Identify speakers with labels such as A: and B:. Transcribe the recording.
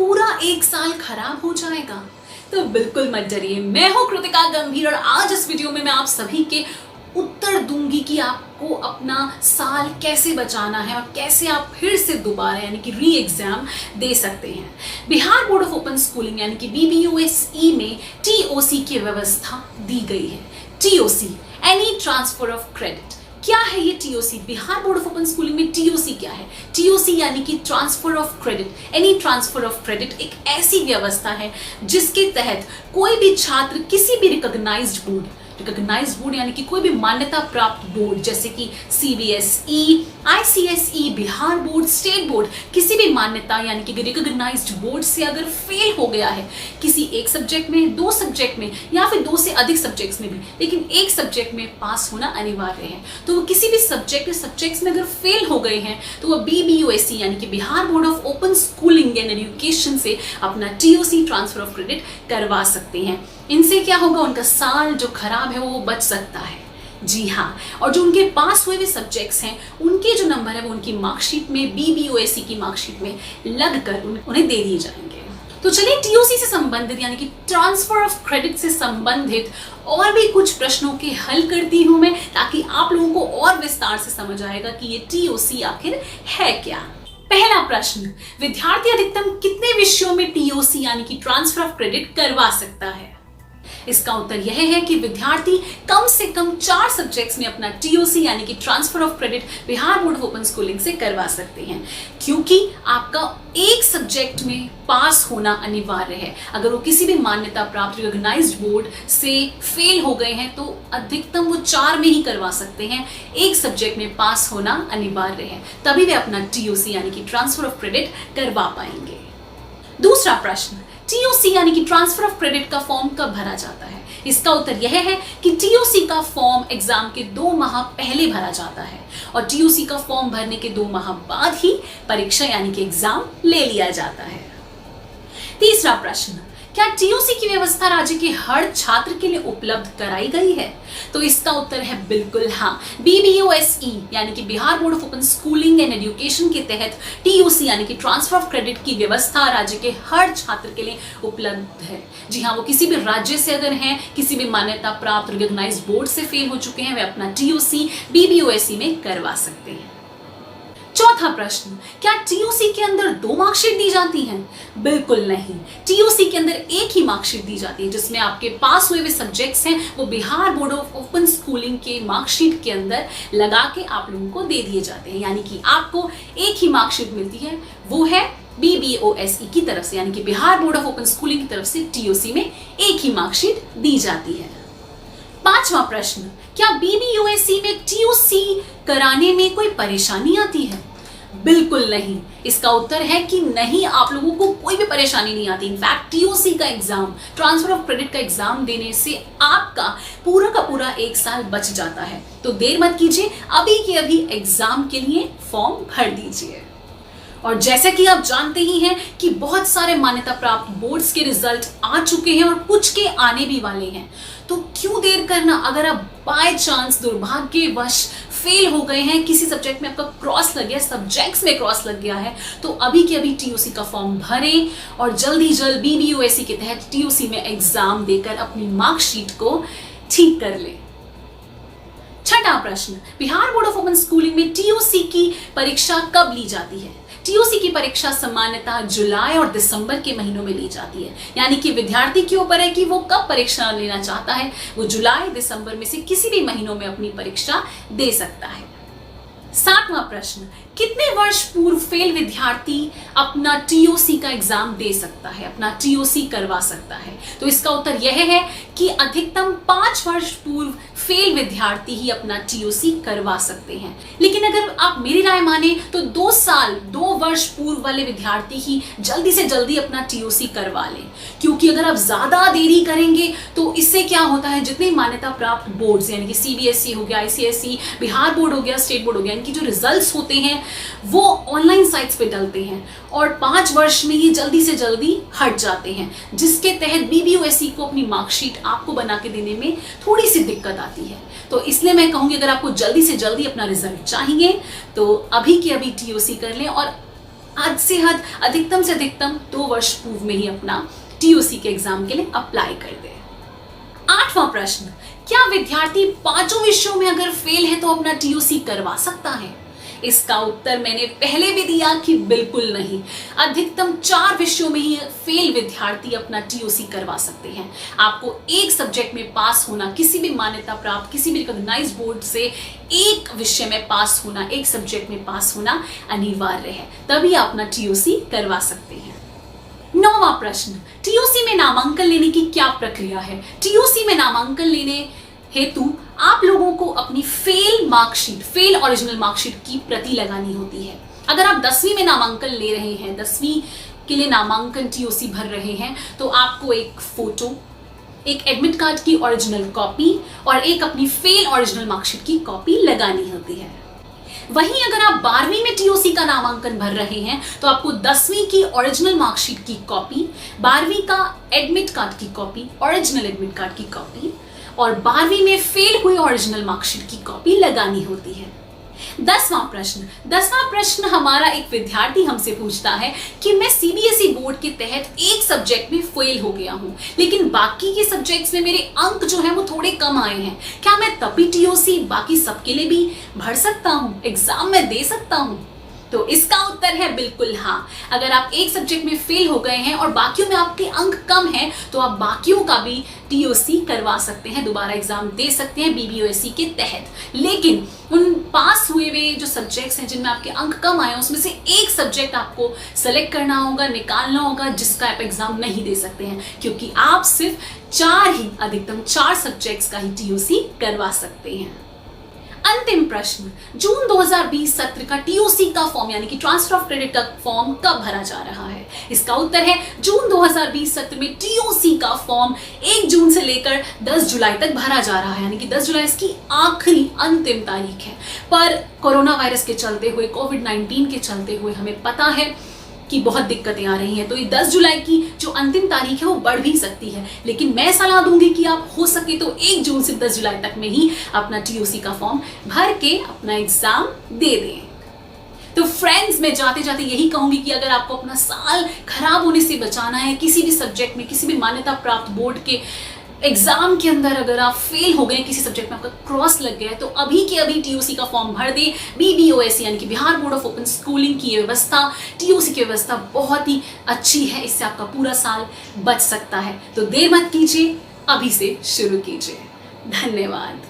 A: पूरा एक साल खराब हो जाएगा? तो बिल्कुल मत डरिए, मैं हूं कृतिका गंभीर और आज इस वीडियो में मैं आप सभी के उत्तर दूंगी कि आपको अपना साल कैसे बचाना है और कैसे आप फिर से दोबारा यानी कि री एग्जाम दे सकते हैं। Bihar board of open schooling यानी कि BBOSE में TOC की व्यवस्था दी गई है। TOC any transfer of credit. क्या है ये TOC? Bihar board of open schooling में TOC क्या है? TOC यानी कि transfer of credit, any transfer of credit एक ऐसी व्यवस्था है जिसके तहत कोई भी छात्र किसी भी रिकॉग्नाइज्ड बोर्ड यानी कि कोई भी मान्यता प्राप्त बोर्ड जैसे कि CBSE, ICSE, Bihar board, state board, किसी भी मान्यता यानी कि रिकॉग्नाइज्ड बोर्ड से अगर फेल हो गया है किसी एक सब्जेक्ट में, दो सब्जेक्ट में या फिर दो से अधिक सब्जेक्ट्स में भी, लेकिन एक सब्जेक्ट में पास होना अनिवार्य है, तो वो किसी भी सब्जेक्ट्स में अगर फेल हो गए हैं तो वो BBOSE यानी कि Bihar board of open schooling and education से अपना TOC ट्रांसफर ऑफ क्रेडिट करवा सकते हैं। इनसे क्या होगा? उनका साल जो खराब है वो बच सकता है। जी हाँ, और जो उनके पास हुए हुए सब्जेक्ट्स हैं उनके जो नंबर है वो उनकी मार्कशीट में, BBOSE की मार्कशीट में लगकर उन्हें दे दिए जाएंगे। तो चलिए TOC से संबंधित यानी कि ट्रांसफर ऑफ क्रेडिट से संबंधित और भी कुछ प्रश्नों के हल करती हूं मैं, ताकि आप लोगों को और विस्तार से समझ आएगा कि ये TOC आखिर है क्या। पहला प्रश्न, विद्यार्थी अधिकतम कितने विषयों में TOC यानी कि ट्रांसफर ऑफ क्रेडिट करवा सकता है? इसका उत्तर यह है कि विद्यार्थी कम से कम 4 सब्जेक्ट्स में अपना TOC यानी कि transfer of credit Bihar board of open schooling से करवा सकते हैं, क्योंकि आपका एक सब्जेक्ट में पास होना अनिवार्य है। अगर वो किसी भी मान्यता प्राप्त रिकॉग्नाइज्ड बोर्ड से फेल हो गए हैं तो अधिकतम वो 4 में ही करवा सकते हैं। एक सब्जेक्ट में पास होना अनिवार्य है, तभी वे अपना TOC यानी कि ट्रांसफर ऑफ क्रेडिट करवा पाएंगे। दूसरा प्रश्न, TOC यानी कि ट्रांसफर ऑफ क्रेडिट का फॉर्म कब भरा जाता है? इसका उत्तर यह है कि TOC का फॉर्म एग्जाम के 2 माह पहले भरा जाता है और TOC का फॉर्म भरने के 2 माह बाद ही परीक्षा यानी कि एग्जाम ले लिया जाता है। तीसरा प्रश्न, क्या TOC की व्यवस्था राज्य के हर छात्र के लिए उपलब्ध कराई गई है? तो इसका उत्तर है बिल्कुल हाँ। BBOSE यानी कि Bihar board of open schooling and education के तहत TOC यानी कि ट्रांसफर ऑफ क्रेडिट की व्यवस्था राज्य के हर छात्र के लिए उपलब्ध है। जी हाँ, वो किसी भी राज्य से अगर हैं, किसी भी मान्यता प्राप्त रिकॉग्नाइज्ड बोर्ड से फेल हो चुके हैं, वे अपना TOC BBOSE में करवा सकते हैं। चौथा प्रश्न, क्या TOC के अंदर 2 मार्कशीट दी जाती हैं? बिल्कुल नहीं, TOC के अंदर एक ही मार्कशीट दी जाती है जिसमें आपके पास हुए हुए सब्जेक्ट्स हैं वो Bihar board of open schooling के मार्कशीट के अंदर लगा के आप लोगों को दे दिए जाते हैं, यानी कि आपको एक ही मार्कशीट मिलती है, वो है BBOSE की तरफ से यानी कि Bihar board of open schooling की तरफ से TOC में एक ही मार्कशीट दी जाती है। पांचवा प्रश्न, क्या BBOSE में TOC कराने में कोई परेशानी आती है? बिल्कुल नहीं, इसका उत्तर है कि नहीं, आप लोगों को कोई भी परेशानी नहीं आती। इनफैक्ट TOC का एग्जाम, ट्रांसफर ऑफ क्रेडिट का एग्जाम देने से आपका पूरा का पूरा एक साल बच जाता है। तो देर मत कीजिए, अभी के अभी एग्जाम के लिए फॉर्म भर दीजिए। और जैसे कि आप जानते ही हैं कि बहुत सारे मान्यता प्राप्त बोर्ड्स के रिजल्ट आ चुके हैं और कुछ के आने भी वाले हैं, तो क्यों देर करना? अगर आप बाय चांस दुर्भाग्यवश फेल हो गए हैं, किसी सब्जेक्ट में आपका क्रॉस लग गया, सब्जेक्ट्स में क्रॉस लग गया है, तो अभी के अभी TOC का फॉर्म भरें और जल्द ही जल्द BBOSE के तहत TOC में एग्जाम देकर अपनी मार्कशीट को ठीक कर ले। छठा प्रश्न, Bihar board of open schooling में TOC की परीक्षा कब ली जाती है? TOC की परीक्षा सामान्यतः जुलाई और दिसंबर के महीनों में ली जाती है, यानी कि विद्यार्थी के ऊपर है कि वो कब परीक्षा लेना चाहता है। वो जुलाई दिसंबर में से किसी भी महीनों में अपनी परीक्षा दे सकता है। 7वां प्रश्न, कितने वर्ष पूर्व फेल विद्यार्थी अपना TOC का एग्जाम दे सकता है, अपना TOC करवा सकता है? तो इसका उत्तर यह है कि अधिकतम 5 वर्ष पूर्व फेल विद्यार्थी ही अपना TOC करवा सकते हैं। लेकिन अगर आप मेरी राय माने तो 2 वर्ष पूर्व वाले विद्यार्थी ही जल्दी से जल्दी अपना TOC करवा लें, क्योंकि अगर आप ज्यादा देरी करेंगे तो इससे क्या होता है, जितने मान्यता प्राप्त बोर्ड्स यानी कि CBSE हो गया, ICSE, बिहार बोर्ड हो गया, स्टेट बोर्ड हो गया, इनकी जो रिजल्ट्स होते हैं वो ऑनलाइन साइट्स पे डलते हैं और 5 वर्ष में ये जल्दी से जल्दी हट जाते हैं, जिसके तहत BBOSE को अपनी मार्कशीट आपको बना के देने में थोड़ी सी दिक्कत आती है। तो इसलिए मैं कहूंगी अगर आपको जल्दी से जल्दी अपना रिजल्ट चाहिए तो अभी के अभी TOC कर लें और हद से हद, अधिकतम से अधिकतम 2 वर्ष पूर्व में ही अपना टीओसी के एग्जाम के लिए अप्लाई कर दे। 8वां प्रश्न, क्या विद्यार्थी 5 विषयों में अगर फेल है तो अपना टीओसी करवा सकता है? इसका उत्तर मैंने पहले भी दिया कि बिल्कुल नहीं। अधिकतम 4 विषयों में ही फेल विद्यार्थी अपना टीओसी करवा सकते हैं। आपको एक सब्जेक्ट में पास होना, किसी भी मान्यता प्राप्त, किसी भी रिकॉग्नाइज्ड बोर्ड से एक विषय में पास होना, एक सब्जेक्ट में पास होना अनिवार्य है, तभी आप अपना टीओसी करवा सकते हैं। 9वां प्रश्न, टीओसी में नामांकन लेने की क्या प्रक्रिया है? टीओसी में नामांकन लेने हेतु आप लोगों को अपनी फेल ओरिजिनल मार्कशीट की प्रति लगानी होती है। अगर आप 10वीं में नामांकन ले रहे हैं, 10वीं के लिए नामांकन टीओसी भर रहे हैं, तो आपको एक फोटो, एक एडमिट कार्ड की ओरिजिनल कॉपी और एक अपनी फेल ओरिजिनल मार्कशीट की कॉपी लगानी होती है। वहीं अगर आप 12वीं में टीओसी का नामांकन भर रहे हैं तो आपको 10वीं की ओरिजिनल मार्कशीट की कॉपी, 12वीं का एडमिट कार्ड की कॉपी, ओरिजिनल एडमिट कार्ड की कॉपी और 12वीं में फेल हुई ओरिजिनल मार्कशीट की कॉपी लगानी होती है। 10वां प्रश्न हमारा एक विद्यार्थी हमसे पूछता है कि मैं सीबीएसई बोर्ड के तहत एक सब्जेक्ट में फेल हो गया हूं, लेकिन बाकी के सब्जेक्ट्स में मेरे अंक जो है वो थोड़े कम आए हैं, क्या मैं तब भी टीओसी बाकी सबके लिए भी भर सकता हूं, एग्जाम में दे सकता हूं? तो इसका उत्तर है बिल्कुल हाँ। अगर आप एक सब्जेक्ट में फेल हो गए हैं और बाकियों में आपके अंक कम हैं, तो आप बाकियों का भी टीओसी करवा सकते हैं, दोबारा एग्जाम दे सकते हैं बीबीओएससी के तहत। लेकिन उन पास हुए जो सब्जेक्ट्स हैं जिनमें आपके अंक कम आए, उसमें से एक सब्जेक्ट आपको सेलेक्ट करना होगा, निकालना होगा, जिसका आप एग्जाम नहीं दे सकते हैं, क्योंकि आप सिर्फ अधिकतम 4 सब्जेक्ट्स का ही टीओसी करवा सकते हैं। अंतिम प्रश्न, जून 2020 सत्र का टीओसी का फॉर्म यानी कि ट्रांसफर ऑफ क्रेडिट का फॉर्म कब भरा जा रहा है? इसका उत्तर है जून 2020 सत्र में टीओसी का फॉर्म 1 जून से लेकर 10 जुलाई तक भरा जा रहा है, यानी कि 10 जुलाई इसकी आखिरी अंतिम तारीख है। पर कोरोना वायरस के चलते हुए, कोविड-19 के चलते हुए हमें पता है कि बहुत दिक्कतें आ रही हैं, तो ये 10 जुलाई की जो अंतिम तारीख है वो बढ़ भी सकती है, लेकिन मैं सलाह दूंगी कि आप हो सके तो 1 जून से 10 जुलाई तक में ही अपना टीओसी का फॉर्म भर के अपना एग्जाम दे दें। तो फ्रेंड्स, मैं जाते जाते यही कहूंगी कि अगर आपको अपना साल खराब होने से बचाना है, किसी भी सब्जेक्ट में, किसी भी मान्यता प्राप्त बोर्ड के एग्जाम के अंदर अगर आप फेल हो गए, किसी सब्जेक्ट में आपका क्रॉस लग गया है, तो अभी के अभी टीओसी का फॉर्म भर दे। बीबीओएससी यानी कि Bihar board of open schooling की व्यवस्था, टीओसी की व्यवस्था बहुत ही अच्छी है, इससे आपका पूरा साल बच सकता है। तो देर मत कीजिए, अभी से शुरू कीजिए। धन्यवाद।